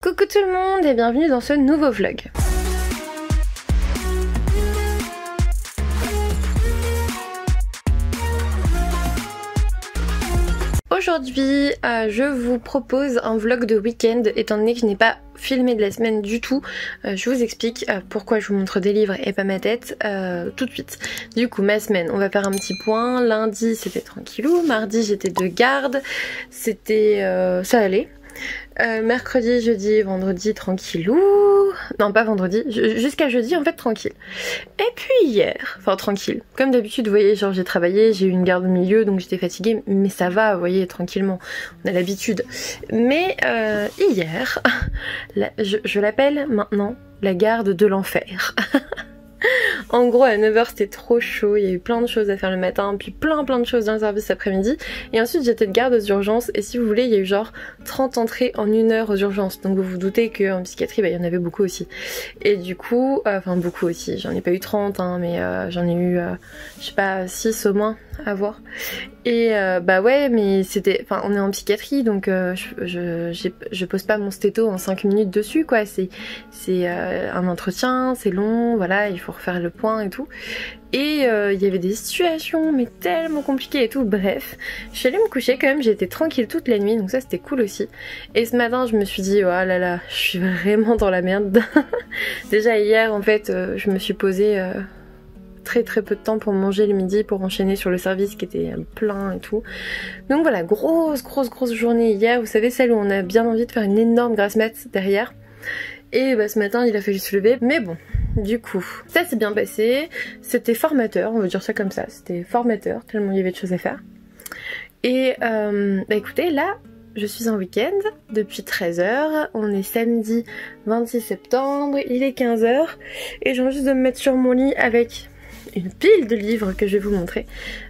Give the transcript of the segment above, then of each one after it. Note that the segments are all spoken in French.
Coucou tout le monde et bienvenue dans ce nouveau vlog. Aujourd'hui, je vous propose un vlog de week-end étant donné que je n'ai pas filmé de la semaine du tout. Je vous explique pourquoi je vous montre des livres et pas ma tête tout de suite. Du coup, ma semaine, on va faire un petit point. Lundi, c'était tranquillou. Mardi, j'étais de garde. C'était... ça allait. Mercredi, jeudi, vendredi, tranquillou. Non, pas vendredi, jusqu'à jeudi en fait tranquille. Et puis hier, enfin tranquille, comme d'habitude vous voyez, genre j'ai travaillé, j'ai eu une garde au milieu donc j'étais fatiguée, mais ça va, vous voyez, tranquillement, on a l'habitude. Mais hier, je l'appelle maintenant la garde de l'enfer. En gros à 9h c'était trop chaud, il y a eu plein de choses à faire le matin, puis plein de choses dans le service après-midi. Et ensuite j'étais de garde aux urgences et si vous voulez il y a eu genre 30 entrées en 1 heure aux urgences. Donc vous vous doutez qu'en psychiatrie bah, il y en avait beaucoup aussi. Et du coup, enfin beaucoup aussi, j'en ai pas eu 30 hein, mais j'en ai eu je sais pas 6 au moins à voir. Et bah ouais mais c'était, enfin on est en psychiatrie donc je pose pas mon stéto en 5 minutes dessus quoi, c'est un entretien, c'est long, voilà, il faut refaire le point et tout. Et il y avait des situations mais tellement compliquées et tout, bref. Je suis allée me coucher quand même, j'ai été tranquille toute la nuit donc ça c'était cool aussi. Et ce matin je me suis dit oh là là, je suis vraiment dans la merde. Déjà hier en fait je me suis posée très peu de temps pour manger le midi, pour enchaîner sur le service qui était plein et tout. Donc voilà, grosse journée hier, vous savez celle où on a bien envie de faire une énorme grasse mat derrière. Et bah ce matin il a fallu se lever, mais bon, du coup, ça s'est bien passé, c'était formateur, on va dire ça comme ça, c'était formateur, tellement il y avait de choses à faire. Et bah écoutez, là, je suis en week-end depuis 13h, on est samedi 26 septembre, il est 15h, et j'ai envie juste de me mettre sur mon lit avec une pile de livres que je vais vous montrer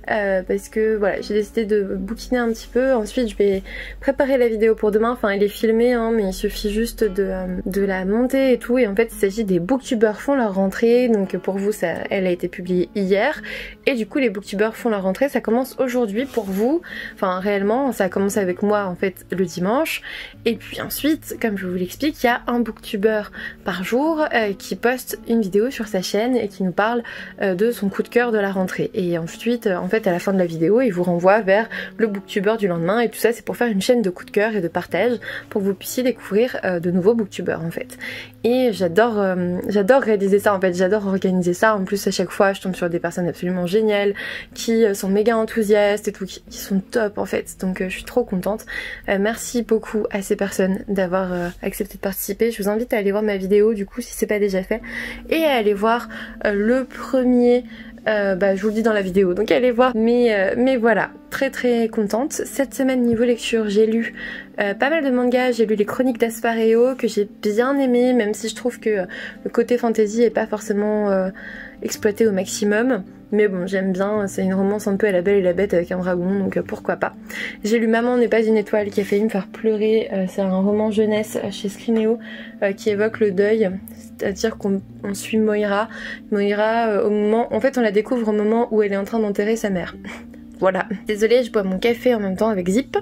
parce que voilà, j'ai décidé de bouquiner un petit peu. Ensuite je vais préparer la vidéo pour demain, enfin elle est filmée hein, mais il suffit juste de la monter et tout. Et en fait il s'agit des booktubers font leur rentrée, donc pour vous ça, elle a été publiée hier et du coup les booktubers font leur rentrée, ça commence aujourd'hui pour vous, enfin réellement ça a commencé avec moi en fait le dimanche. Et puis ensuite comme je vous l'explique, il y a un booktuber par jour qui poste une vidéo sur sa chaîne et qui nous parle de son coup de cœur de la rentrée. Et ensuite en fait à la fin de la vidéo il vous renvoie vers le booktuber du lendemain et tout ça c'est pour faire une chaîne de coup de cœur et de partage pour que vous puissiez découvrir de nouveaux booktubers en fait. Et j'adore réaliser ça en fait, j'adore organiser ça. En plus à chaque fois je tombe sur des personnes absolument géniales qui sont méga enthousiastes et tout, qui sont top en fait, donc je suis trop contente. Merci beaucoup à ces personnes d'avoir accepté de participer. Je vous invite à aller voir ma vidéo du coup si c'est pas déjà fait et à aller voir le premier bah je vous le dis dans la vidéo, donc allez voir. Mais voilà, très contente. Cette semaine niveau lecture j'ai lu pas mal de mangas, j'ai lu les chroniques d'Aspareo que j'ai bien aimé, même si je trouve que le côté fantasy est pas forcément exploité au maximum. Mais bon j'aime bien, c'est une romance un peu à la Belle et la Bête avec un dragon, donc pourquoi pas. J'ai lu Maman n'est pas une étoile qui a failli me faire pleurer, c'est un roman jeunesse chez Scrineo qui évoque le deuil, c'est-à-dire qu'on suit Moira. Moira au moment, en fait on la découvre au moment où elle est en train d'enterrer sa mère. Voilà, désolée je bois mon café en même temps avec Zip.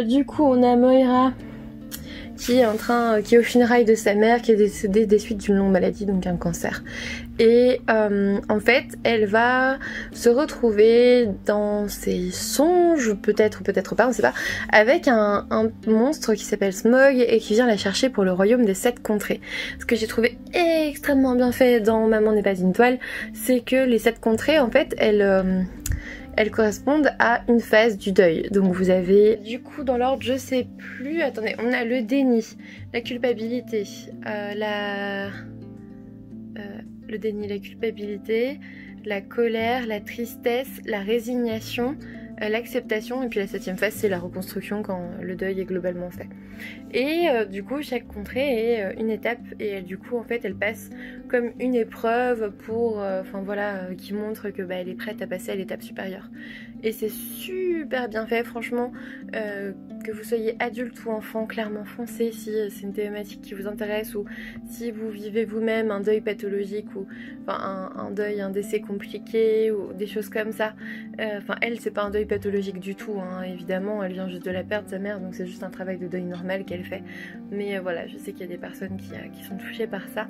Du coup on a Moira qui est au funérailles de sa mère qui est décédée des suites d'une longue maladie, donc un cancer. Et en fait elle va se retrouver dans ses songes, peut-être ou peut-être pas, on sait pas, avec un monstre qui s'appelle Smog et qui vient la chercher pour le royaume des 7 contrées. Ce que j'ai trouvé extrêmement bien fait dans Maman n'est pas une étoile, c'est que les 7 contrées en fait elles correspondent à une phase du deuil. Donc vous avez, du coup dans l'ordre je sais plus, attendez, on a le déni, la culpabilité, le déni, la culpabilité, la colère, la tristesse, la résignation, l'acceptation, et puis la 7e phase c'est la reconstruction quand le deuil est globalement fait. Et du coup chaque contrée est une étape et du coup en fait elle passe comme une épreuve pour, enfin voilà, qui montre que bah, elle est prête à passer à l'étape supérieure. Et c'est super bien fait franchement, que vous soyez adulte ou enfant, clairement foncez si c'est une thématique qui vous intéresse ou si vous vivez vous-même un deuil pathologique ou enfin un deuil, un décès compliqué ou des choses comme ça. Enfin elle c'est pas un deuil pathologique du tout, hein. Évidemment elle vient juste de la perdre sa mère, donc c'est juste un travail de deuil normal qu'elle fait, mais voilà, je sais qu'il y a des personnes qui sont touchées par ça,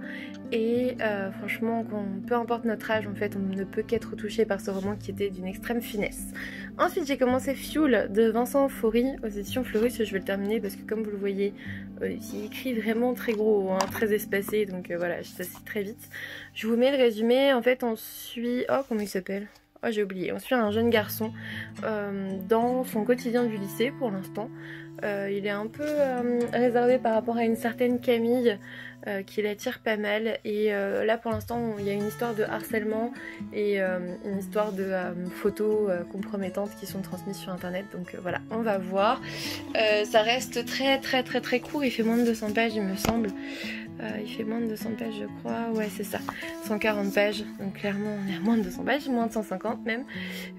et franchement peu importe notre âge en fait, on ne peut qu'être touché par ce roman qui était d'une extrême finesse. Ensuite j'ai commencé Fuel de Vincent Faury aux éditions Fleurus, je vais le terminer parce que comme vous le voyez, il écrit vraiment très gros, hein, très espacé, donc voilà, ça se lit très vite. Je vous mets le résumé. En fait on suit... Oh, comment il s'appelle? Oh, j'ai oublié. On suit un jeune garçon dans son quotidien du lycée pour l'instant. Il est un peu réservé par rapport à une certaine Camille qui l'attire pas mal, et là pour l'instant il y a une histoire de harcèlement et une histoire de photos compromettantes qui sont transmises sur internet, donc voilà, on va voir. Ça reste très court, il fait moins de 200 pages il me semble. Il fait moins de 200 pages je crois, ouais c'est ça, 140 pages, donc clairement on est à moins de 200 pages, moins de 150 même,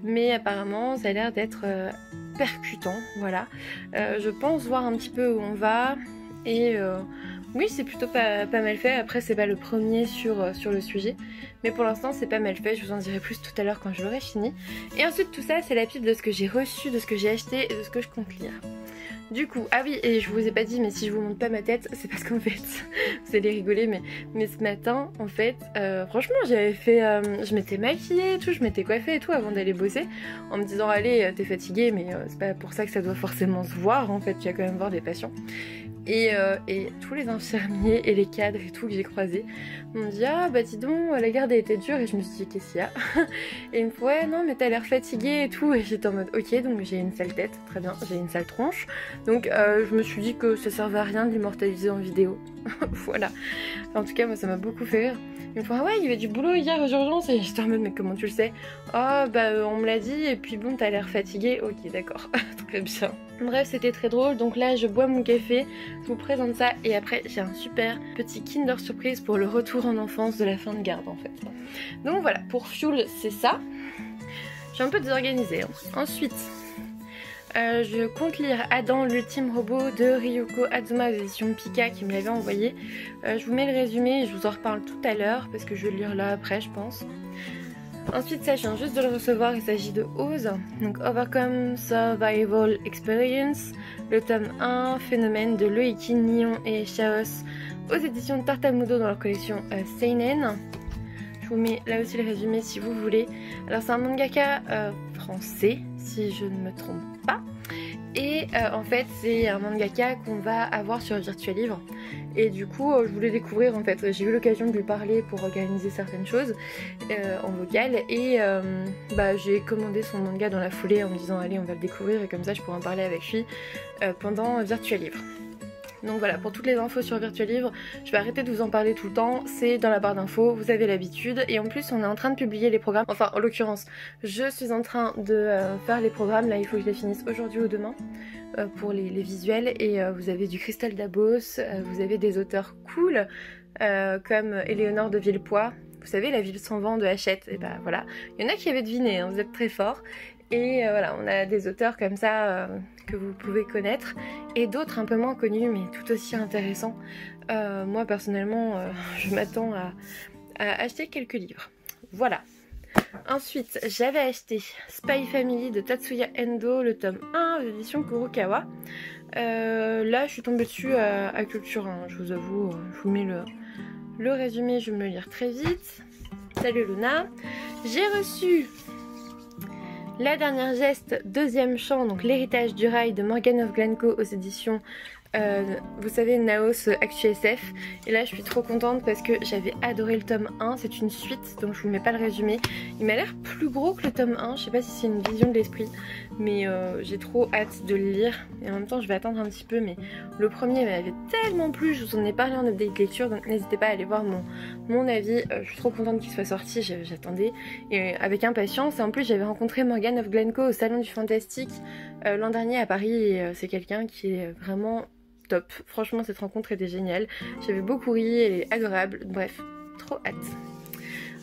mais apparemment ça a l'air d'être percutant, voilà. Je pense voir un petit peu où on va, et oui c'est plutôt pas mal fait. Après c'est pas le premier sur le sujet, mais pour l'instant c'est pas mal fait, je vous en dirai plus tout à l'heure quand je l'aurai fini. Et ensuite tout ça c'est la pile de ce que j'ai reçu, de ce que j'ai acheté et de ce que je compte lire. Du coup, ah oui, et je vous ai pas dit, mais si je vous montre pas ma tête, c'est parce qu'en fait, vous allez rigoler, mais ce matin, en fait, franchement, j'avais fait, je m'étais maquillée et tout, je m'étais coiffée et tout avant d'aller bosser, en me disant, allez, t'es fatiguée, mais c'est pas pour ça que ça doit forcément se voir, en fait, tu vas quand même voir des patients. Et tous les infirmiers et les cadres et tout que j'ai croisés m'ont dit ah bah dis donc la garde a été dure, et je me suis dit qu'est-ce qu'il y a. Et ils me font ouais non mais t'as l'air fatiguée et tout, et j'étais en mode ok, donc j'ai une sale tête, très bien, j'ai une sale tronche, donc je me suis dit que ça servait à rien de l'immortaliser en vidéo. Voilà, en tout cas moi ça m'a beaucoup fait rire. Ils me font ah ouais il y avait du boulot hier aux urgences, et j'étais en mode mais comment tu le sais? Ah bah on me l'a dit, et puis bon t'as l'air fatiguée, ok d'accord. Très bien. Bref c'était très drôle, donc là je bois mon café, je vous présente ça, et après j'ai un super petit Kinder Surprise pour le retour en enfance de la fin de garde en fait. Donc voilà, pour Fuel c'est ça. Je suis un peu désorganisée, hein. Ensuite je compte lire Adam l'ultime robot de Ryuko Azuma aux éditions Pika qui me l'avait envoyé. Je vous mets le résumé et je vous en reparle tout à l'heure parce que je vais le lire là après je pense. Ensuite ça je viens juste de le recevoir, il s'agit de Oz, donc Overcome Survival Experience, le tome 1, Phénomène de Loïki, Nyon et Chaos aux éditions Tartamudo dans leur collection Seinen. Je vous mets là aussi le résumé si vous voulez. Alors c'est un mangaka français si je ne me trompe pas, et en fait c'est un mangaka qu'on va avoir sur Virtual Livre, et du coup je voulais découvrir en fait, j'ai eu l'occasion de lui parler pour organiser certaines choses en vocal, et bah, j'ai commandé son manga dans la foulée en me disant allez on va le découvrir et comme ça je pourrai en parler avec lui pendant Virtual Livre. Donc voilà, pour toutes les infos sur Virtual Livre, je vais arrêter de vous en parler tout le temps, c'est dans la barre d'infos, vous avez l'habitude, et en plus on est en train de publier les programmes, enfin en l'occurrence je suis en train de faire les programmes, là il faut que je les finisse aujourd'hui ou demain pour les visuels, et vous avez du Christelle Dabos, vous avez des auteurs cool comme Éléonore de Villepoix, vous savez la ville sans vent de Hachette, et bah voilà, il y en a qui avaient deviné, hein, vous êtes très forts. Et voilà, on a des auteurs comme ça que vous pouvez connaître, et d'autres un peu moins connus mais tout aussi intéressants. Moi personnellement, je m'attends à acheter quelques livres. Voilà. Ensuite, j'avais acheté Spy Family de Tatsuya Endo, le tome 1 de l'édition Kurokawa. Là, je suis tombée dessus à Culture, hein, je vous avoue, je vous mets le résumé, je vais me le lire très vite. Salut Luna. J'ai reçu La dernière geste, deuxième chant, donc l'héritage du rail de Morgan of Glencoe aux éditions, vous savez, Naos Actu SF. Et là je suis trop contente parce que j'avais adoré le tome 1, c'est une suite donc je vous mets pas le résumé. Il m'a l'air plus gros que le tome 1, je sais pas si c'est une vision de l'esprit, mais j'ai trop hâte de le lire. Et en même temps je vais attendre un petit peu, mais le premier m'avait tellement plu, je vous en ai parlé en update lecture, donc n'hésitez pas à aller voir mon avis. Je suis trop contente qu'il soit sorti, j'attendais et avec impatience. Et en plus j'avais rencontré Morgan of Glencoe au Salon du Fantastique l'an dernier à Paris, et c'est quelqu'un qui est vraiment top. Franchement cette rencontre était géniale, j'avais beaucoup ri, elle est adorable, bref, trop hâte.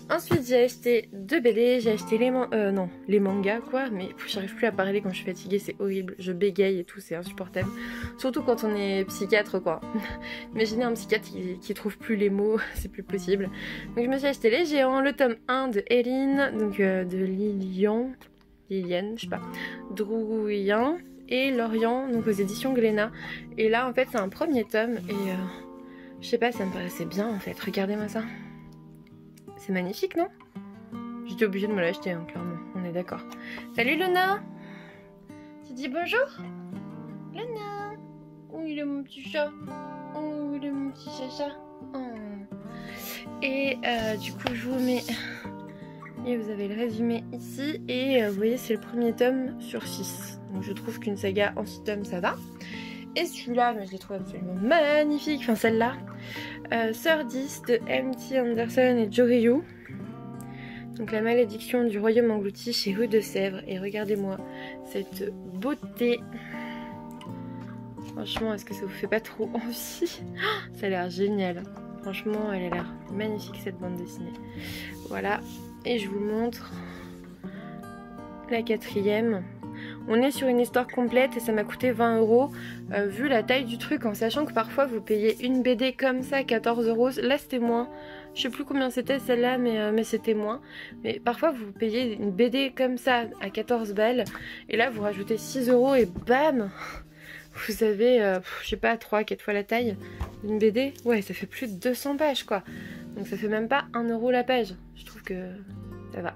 Ensuite j'ai acheté 2 BD, j'ai acheté les mangas quoi, mais j'arrive plus à parler quand je suis fatiguée, c'est horrible, je bégaye et tout, c'est insupportable. Surtout quand on est psychiatre quoi. Imaginez un psychiatre qui trouve plus les mots, c'est plus possible. Donc je me suis acheté Les Géants, le tome 1 de Erin, donc de Lilian. Liliane, je sais pas, Drouillin et Lorient, donc aux éditions Glénat. Et là en fait c'est un premier tome et je sais pas, ça me paraissait bien en fait. Regardez-moi ça. C'est magnifique, non? J'étais obligée de me l'acheter, hein, clairement, on est d'accord. Salut Luna! Tu dis bonjour? Luna! Oh, il est mon petit chat. Oh, il est mon petit chacha. Oh. Et du coup, je vous mets... Et vous avez le résumé ici. Et vous voyez, c'est le premier tome sur 6. Donc je trouve qu'une saga en 6 tomes, ça va. Et celui-là, je l'ai trouvé absolument magnifique. Enfin, celle-là. Sœur 10 de M.T. Anderson et Joe Ryu. Donc la malédiction du royaume englouti chez Rue de Sèvres. Et regardez-moi cette beauté. Franchement, est-ce que ça vous fait pas trop envie? Ça a l'air génial. Franchement, elle a l'air magnifique cette bande dessinée. Voilà. Et je vous montre la 4e. On est sur une histoire complète et ça m'a coûté 20 €. Vu la taille du truc, en sachant que parfois vous payez une BD comme ça 14 €. Là c'était moins. Je sais plus combien c'était celle-là, mais c'était moins. Mais parfois vous payez une BD comme ça à 14 balles. Et là vous rajoutez 6 € et bam, vous avez, je sais pas, 3-4 fois la taille d'une BD. Ouais, ça fait plus de 200 pages quoi. Donc ça fait même pas 1 € la page. Je trouve que ça va.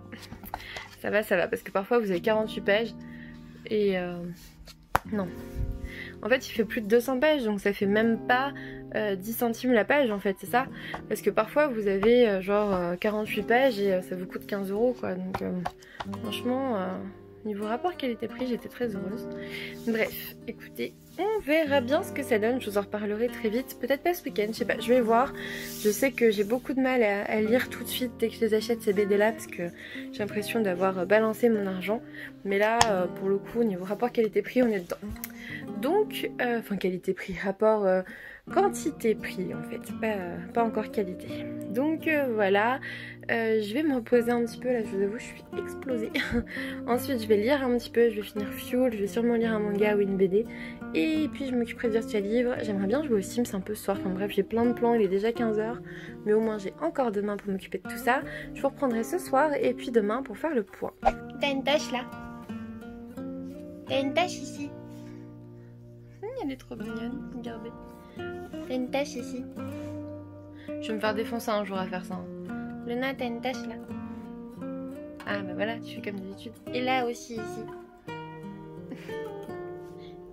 Ça va, parce que parfois vous avez 48 pages. Et non. En fait il fait plus de 200 pages, donc ça fait même pas 10 centimes la page en fait, c'est ça. Parce que parfois vous avez genre 48 pages et ça vous coûte 15 € quoi. Donc franchement, niveau rapport qualité-prix, j'étais très heureuse. Bref, écoutez, on verra bien ce que ça donne, je vous en reparlerai très vite. Peut-être pas ce week-end, je sais pas, je vais voir. Je sais que j'ai beaucoup de mal à lire tout de suite dès que je les achète ces BD là, parce que j'ai l'impression d'avoir balancé mon argent. Mais là, pour le coup, niveau rapport qualité-prix, on est dedans. Donc, enfin qualité-prix, rapport quantité-prix en fait, pas encore qualité. Donc voilà, je vais me reposer un petit peu, là je vous avoue je suis explosée. Ensuite je vais lire un petit peu, je vais finir Fuel, je vais sûrement lire un manga ou une BD. Et puis je m'occuperai de Virtual Livre. J'aimerais bien jouer aux Sims un peu ce soir, enfin bref j'ai plein de plans, il est déjà 15 h. Mais au moins j'ai encore demain pour m'occuper de tout ça. Je vous reprendrai ce soir et puis demain pour faire le point. T'as une tâche là? T'as une tâche ici? Elle est trop mignonne, regardez. T'as une tache ici. Je vais me faire défoncer un jour à faire ça. Luna, t'as une tache là. Ah bah voilà, tu fais comme d'habitude. Et là aussi ici.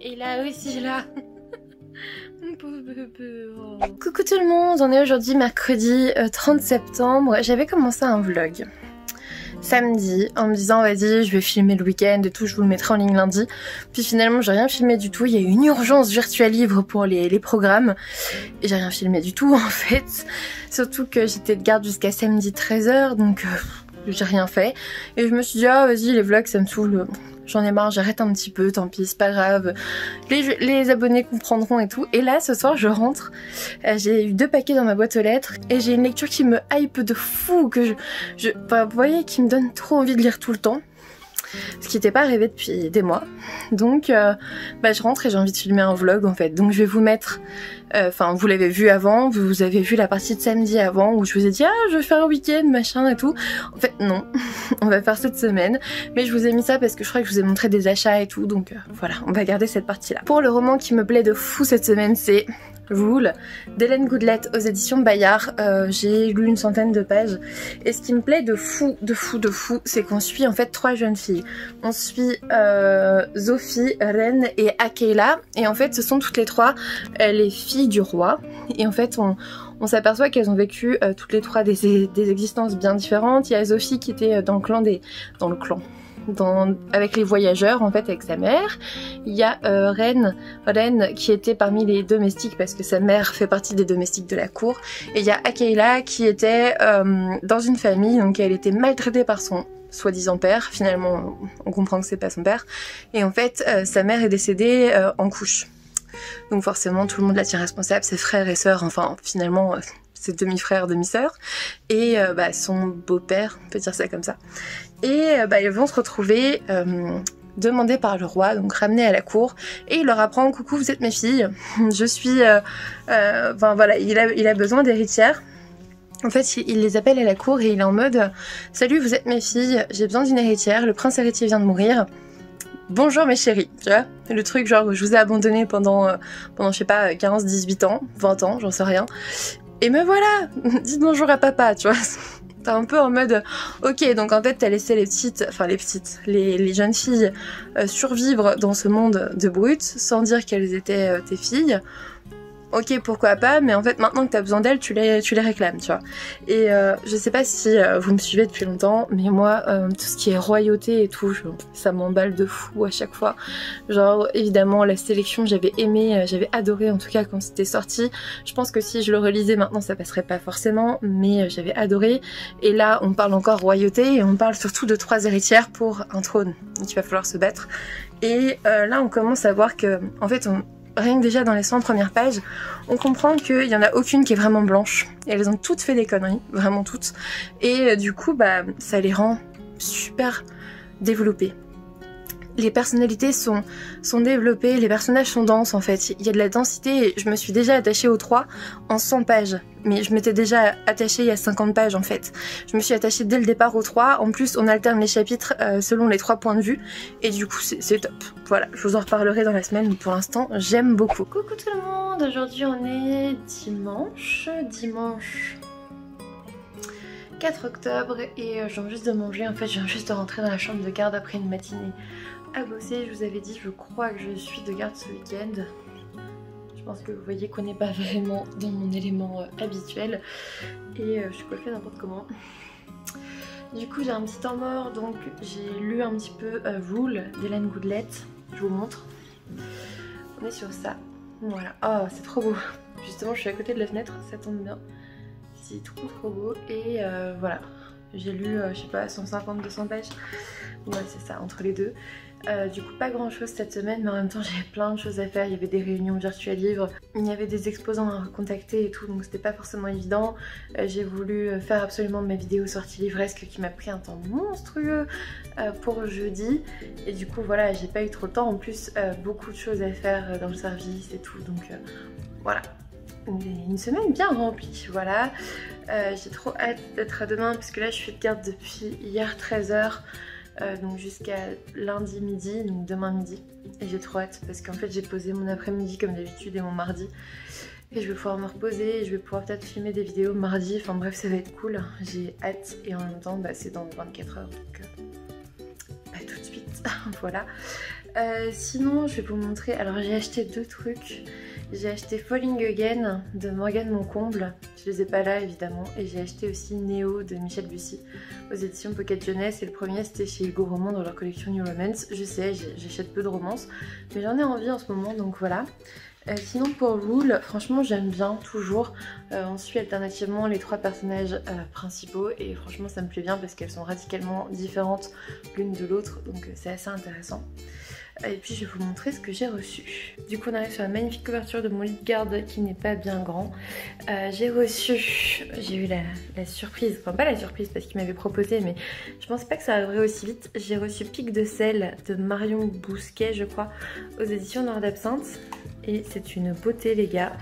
Et là aussi là. Mon pauvre bébé. Oh. Coucou tout le monde, on est aujourd'hui mercredi 30 septembre. J'avais commencé un vlog samedi en me disant vas-y je vais filmer le week-end et tout, je vous le mettrai en ligne lundi. Puis finalement j'ai rien filmé du tout, il y a eu une urgence Virtual Livre pour les programmes et j'ai rien filmé du tout en fait. Surtout que j'étais de garde jusqu'à samedi 13 h, donc j'ai rien fait. Et je me suis dit ah vas-y les vlogs ça me saoule, j'en ai marre, j'arrête un petit peu, tant pis c'est pas grave, les abonnés comprendront et tout. Et là ce soir je rentre, j'ai eu 2 paquets dans ma boîte aux lettres et j'ai une lecture qui me hype de fou, que enfin, vous voyez, qui me donne trop envie de lire tout le temps, ce qui n'était pas arrivé depuis des mois. Donc je rentre et j'ai envie de filmer un vlog en fait. Donc je vais vous mettre, enfin vous l'avez vu avant, vous avez vu la partie de samedi avant où je vous ai dit ah je vais faire un week-end machin et tout. En fait non, on va faire cette semaine. Mais je vous ai mis ça parce que je crois que je vous ai montré des achats et tout. Donc voilà, on va garder cette partie là. Pour le roman qui me plaît de fou cette semaine, c'est Rule d'Hélène Goodlett aux éditions Bayard. J'ai lu une centaine de pages et ce qui me plaît de fou, c'est qu'on suit en fait 3 jeunes filles. On suit Sophie, Ren et Akela, et en fait ce sont toutes les 3 les filles du roi. Et en fait on s'aperçoit qu'elles ont vécu toutes les 3 des existences bien différentes. Il y a Sophie qui était dans le clan avec les voyageurs en fait avec sa mère. Il y a Ren qui était parmi les domestiques parce que sa mère fait partie des domestiques de la cour. Et il y a Akela qui était dans une famille, donc elle était maltraitée par son soi-disant père. Finalement on comprend que c'est pas son père. Et en fait sa mère est décédée en couche. Donc forcément tout le monde la tient responsable, ses frères et sœurs, enfin finalement ses demi-frères, demi-sœurs, et son beau-père, on peut dire ça comme ça. Et ils vont se retrouver demandés par le roi, donc ramenés à la cour, et il leur apprend coucou vous êtes mes filles, je suis, enfin voilà, il a besoin d'héritières. En fait, il les appelle à la cour et il est en mode « Salut, vous êtes mes filles, j'ai besoin d'une héritière, le prince héritier vient de mourir. Bonjour mes chéries », tu vois. Le truc genre je vous ai abandonné pendant je sais pas, 15, 18 ans, 20 ans, j'en sais rien. Et me voilà, dites bonjour à papa, tu vois. T'es un peu en mode ok, donc en fait t'as laissé les jeunes filles survivre dans ce monde de brutes sans dire qu'elles étaient tes filles. Ok, pourquoi pas, mais en fait maintenant que t'as besoin d'elles, tu les réclames, tu vois. Et je sais pas si vous me suivez depuis longtemps, mais moi, tout ce qui est royauté et tout, ça m'emballe de fou à chaque fois. Genre, évidemment, la sélection, j'avais aimé, j'avais adoré en tout cas quand c'était sorti. Je pense que si je le relisais maintenant, ça passerait pas forcément, mais j'avais adoré. Et là, on parle encore royauté, et on parle surtout de 3 héritières pour un trône. Donc il va falloir se battre. Et là, on commence à voir que, en fait, rien que déjà dans les 100 premières pages, on comprend qu'il n'y en a aucune qui est vraiment blanche. Et elles ont toutes fait des conneries, vraiment toutes. Et du coup, bah, ça les rend super développées. Les personnalités sont développées, les personnages sont denses en fait. Il y a de la densité et je me suis déjà attachée aux 3 en 100 pages. Mais je m'étais déjà attachée il y a 50 pages en fait. Je me suis attachée dès le départ aux 3. En plus, on alterne les chapitres selon les 3 points de vue. Et du coup, c'est top. Voilà, je vous en reparlerai dans la semaine. Mais pour l'instant, j'aime beaucoup. Coucou tout le monde, aujourd'hui on est dimanche 4 octobre et je viens juste de manger. En fait, je viens juste de rentrer dans la chambre de garde après une matinée à bosser. Je vous avais dit, je crois que je suis de garde ce week-end. Je pense que vous voyez qu'on n'est pas vraiment dans mon élément habituel et je suis coiffée n'importe comment. Du coup, j'ai un petit temps mort, donc j'ai lu un petit peu Rule d'Hélène Goodlet. Je vous montre. On est sur ça. Voilà. Oh, c'est trop beau. Justement, je suis à côté de la fenêtre, ça tombe bien. C'est trop beau. Et voilà. J'ai lu, je sais pas, 150-200 pages. Ouais, c'est ça, entre les deux. Du coup, pas grand chose cette semaine, mais en même temps, j'avais plein de choses à faire. Il y avait des réunions virtuelles livres, il y avait des exposants à recontacter et tout, donc c'était pas forcément évident. J'ai voulu faire absolument ma vidéo sortie livresque qui m'a pris un temps monstrueux pour jeudi. Et du coup, voilà, j'ai pas eu trop de temps. En plus, beaucoup de choses à faire dans le service et tout, donc voilà. Une semaine bien remplie, voilà. J'ai trop hâte d'être à demain parce que là je suis de garde depuis hier 13h donc jusqu'à lundi midi, donc demain midi. Et j'ai trop hâte parce qu'en fait j'ai posé mon après-midi comme d'habitude et mon mardi. Et je vais pouvoir me reposer et je vais pouvoir peut-être filmer des vidéos mardi, enfin bref ça va être cool. J'ai hâte et en même temps bah, c'est dans 24 heures donc pas tout de suite, voilà. Sinon je vais vous montrer, alors j'ai acheté 2 trucs. J'ai acheté Falling Again de Morgane Moncomble, je les ai pas là évidemment, et j'ai acheté aussi Néo de Michel Bussy aux éditions Pocket Jeunesse, et le premier c'était chez Hugo Roman dans leur collection New Romance. Je sais, j'achète peu de romances, mais j'en ai envie en ce moment donc voilà. Sinon pour Rule, franchement j'aime bien toujours, on suit alternativement les 3 personnages principaux et franchement ça me plaît bien parce qu'elles sont radicalement différentes l'une de l'autre, donc c'est assez intéressant. Et puis je vais vous montrer ce que j'ai reçu. Du coup on arrive sur la magnifique couverture de mon lit de garde qui n'est pas bien grand. J'ai eu la surprise, enfin pas la surprise parce qu'il m'avait proposé mais je pensais pas que ça arriverait aussi vite. J'ai reçu Pic de sel de Marion Bousquet je crois aux éditions Noir d'Absinthe. Et c'est une beauté les gars.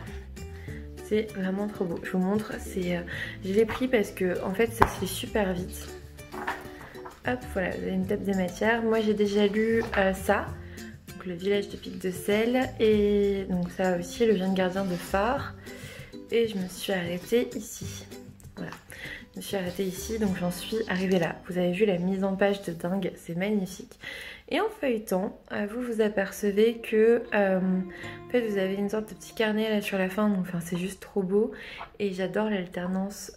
C'est vraiment trop beau. Je vous montre, je l'ai pris parce que en fait ça se fait super vite. Hop, voilà, vous avez une table des matières. Moi j'ai déjà lu ça. Donc le village de Pic de Sel. Et donc ça aussi, le jeune gardien de phare. Et je me suis arrêtée ici. Voilà. Je me suis arrêtée ici, donc j'en suis arrivée là. Vous avez vu la mise en page de dingue, c'est magnifique. Et en feuilletant, vous apercevez que en fait, vous avez une sorte de petit carnet là sur la fin, donc enfin, c'est juste trop beau. Et j'adore l'alternance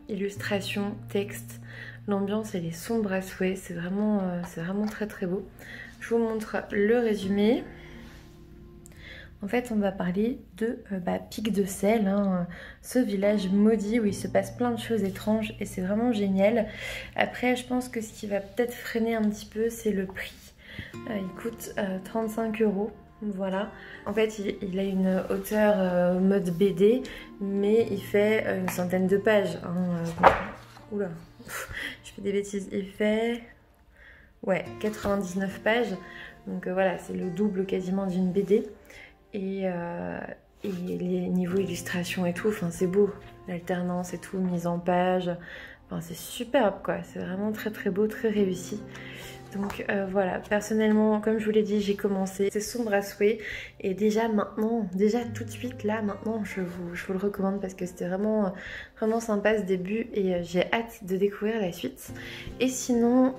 illustration, texte. L'ambiance elle est sombre à souhait, c'est vraiment très très beau. Je vous montre le résumé. En fait, on va parler de Pic de Sel, hein, ce village maudit où il se passe plein de choses étranges et c'est vraiment génial. Après, je pense que ce qui va peut-être freiner un petit peu, c'est le prix. Il coûte 35 €, voilà. En fait, il a une hauteur mode BD, mais il fait une centaine de pages. Hein, oula, je fais des bêtises. Il fait 99 pages, donc voilà, c'est le double quasiment d'une BD. Et Et les niveaux illustration et tout, enfin c'est beau, l'alternance et tout, mise en page, enfin c'est superbe quoi, c'est vraiment très très beau, très réussi. Donc voilà, personnellement, comme je vous l'ai dit, j'ai commencé, c'est sombre à souhait. Et déjà maintenant, déjà tout de suite là, maintenant, je vous le recommande parce que c'était vraiment, vraiment sympa ce début et j'ai hâte de découvrir la suite. Et sinon,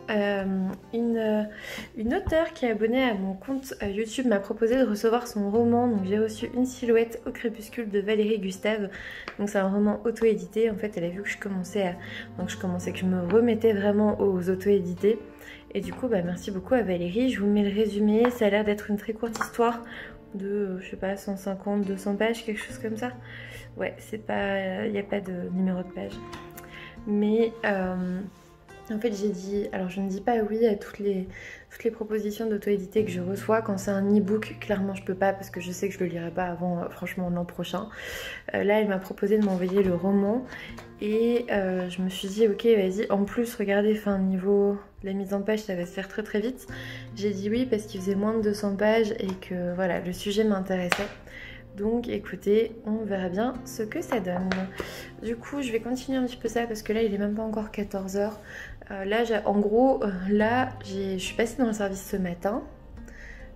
une auteure qui est abonnée à mon compte YouTube m'a proposé de recevoir son roman. Donc j'ai reçu Une silhouette au crépuscule de Valérie Gustave. Donc c'est un roman auto-édité. En fait, elle a vu que je commençais que je me remettais vraiment aux auto-édités. Et du coup, bah, merci beaucoup à Valérie. Je vous mets le résumé. Ça a l'air d'être une très courte histoire de, je sais pas, 150, 200 pages, quelque chose comme ça. Ouais, c'est pas, il n'y a pas de numéro de page. Mais en fait, j'ai dit, alors je ne dis pas oui à toutes les propositions d'auto-édité que je reçois. Quand c'est un e-book, clairement je peux pas parce que je sais que je le lirai pas avant, franchement, l'an prochain. Là, elle m'a proposé de m'envoyer le roman et je me suis dit, ok, vas-y. En plus, regardez, enfin, niveau la mise en page, ça va se faire très très vite. J'ai dit oui parce qu'il faisait moins de 200 pages et que voilà, le sujet m'intéressait. Donc écoutez, on verra bien ce que ça donne. Du coup, je vais continuer un petit peu ça parce que là, il est même pas encore 14 h. Là, en gros, là, je suis passée dans le service ce matin.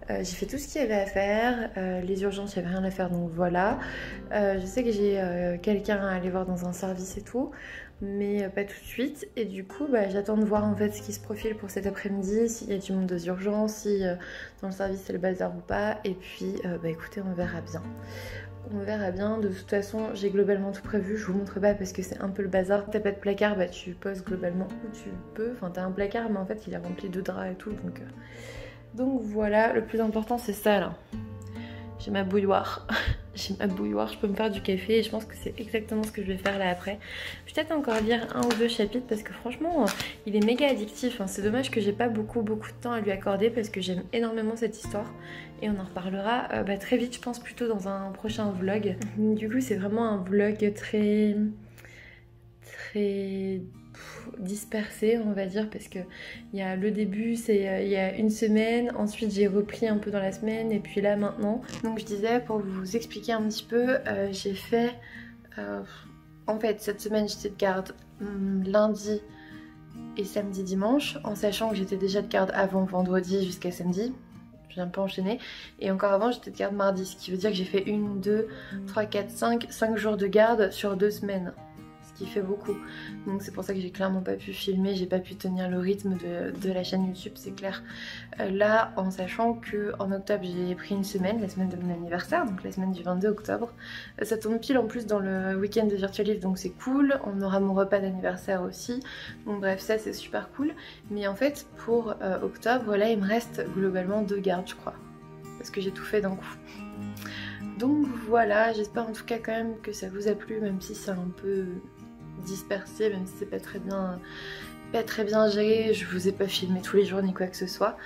J'ai fait tout ce qu'il y avait à faire. Les urgences, il n'y avait rien à faire, donc voilà. Je sais que j'ai quelqu'un à aller voir dans un service et tout, mais pas tout de suite. Et du coup, bah, j'attends de voir en fait ce qui se profile pour cet après-midi, s'il y a du monde aux urgences, si dans le service c'est le bazar ou pas. Et puis, bah écoutez, on verra bien. On verra bien, de toute façon j'ai globalement tout prévu, je vous montre pas parce que c'est un peu le bazar. T'as pas de placard, bah tu poses globalement où tu peux, enfin t'as un placard mais en fait il est rempli de draps et tout donc voilà, le plus important c'est ça là. J'ai ma bouilloire, j'ai ma bouilloire, je peux me faire du café et je pense que c'est exactement ce que je vais faire là après. Je vais peut-être encore lire 1 ou 2 chapitres parce que franchement il est méga addictif, hein. C'est dommage que j'ai pas beaucoup de temps à lui accorder parce que j'aime énormément cette histoire et on en reparlera très vite, je pense, plutôt dans un prochain vlog. Du coup c'est vraiment un vlog très dispersé, on va dire, parce que il y a le début, c'est il y a une semaine, ensuite j'ai repris un peu dans la semaine et puis là maintenant. Donc je disais, pour vous expliquer un petit peu, j'ai fait en fait cette semaine j'étais de garde lundi et samedi dimanche, en sachant que j'étais déjà de garde avant vendredi jusqu'à samedi. J'ai un peu enchaîné et encore avant j'étais de garde mardi, ce qui veut dire que j'ai fait 1, 2, 3, 4, 5 jours de garde sur 2 semaines. Qui fait beaucoup, donc c'est pour ça que j'ai clairement pas pu filmer, j'ai pas pu tenir le rythme de la chaîne YouTube, c'est clair. Là, en sachant que en octobre j'ai pris une semaine, la semaine de mon anniversaire, donc la semaine du 22 octobre, ça tombe pile en plus dans le week-end de Virtual Live, donc c'est cool. On aura mon repas d'anniversaire aussi, donc bref, ça c'est super cool. Mais en fait pour octobre, là il me reste globalement 2 gardes je crois, parce que j'ai tout fait d'un coup. Donc voilà, j'espère en tout cas quand même que ça vous a plu, même si c'est un peu dispersé, même si c'est pas très bien géré, je vous ai pas filmé tous les jours ni quoi que ce soit.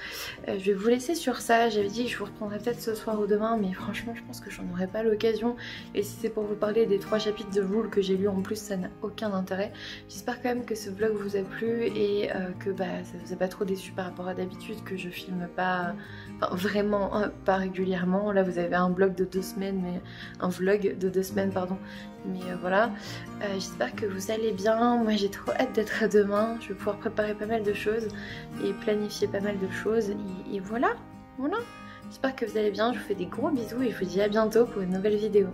Je vais vous laisser sur ça, j'avais dit que je vous reprendrai peut-être ce soir ou demain, mais franchement je pense que j'en aurai pas l'occasion, et si c'est pour vous parler des 3 chapitres de Rule que j'ai lu en plus, ça n'a aucun intérêt. J'espère quand même que ce vlog vous a plu et que ça vous a pas trop déçu par rapport à d'habitude, que je filme pas, enfin vraiment pas régulièrement. Là vous avez un vlog de 2 semaines, mais un vlog de 2 semaines pardon, mais voilà. J'espère que vous allez bien, moi j'ai trop hâte d'être à demain, je vais pouvoir préparer pas mal de choses et planifier pas mal de choses et voilà. J'espère que vous allez bien, je vous fais des gros bisous et je vous dis à bientôt pour une nouvelle vidéo.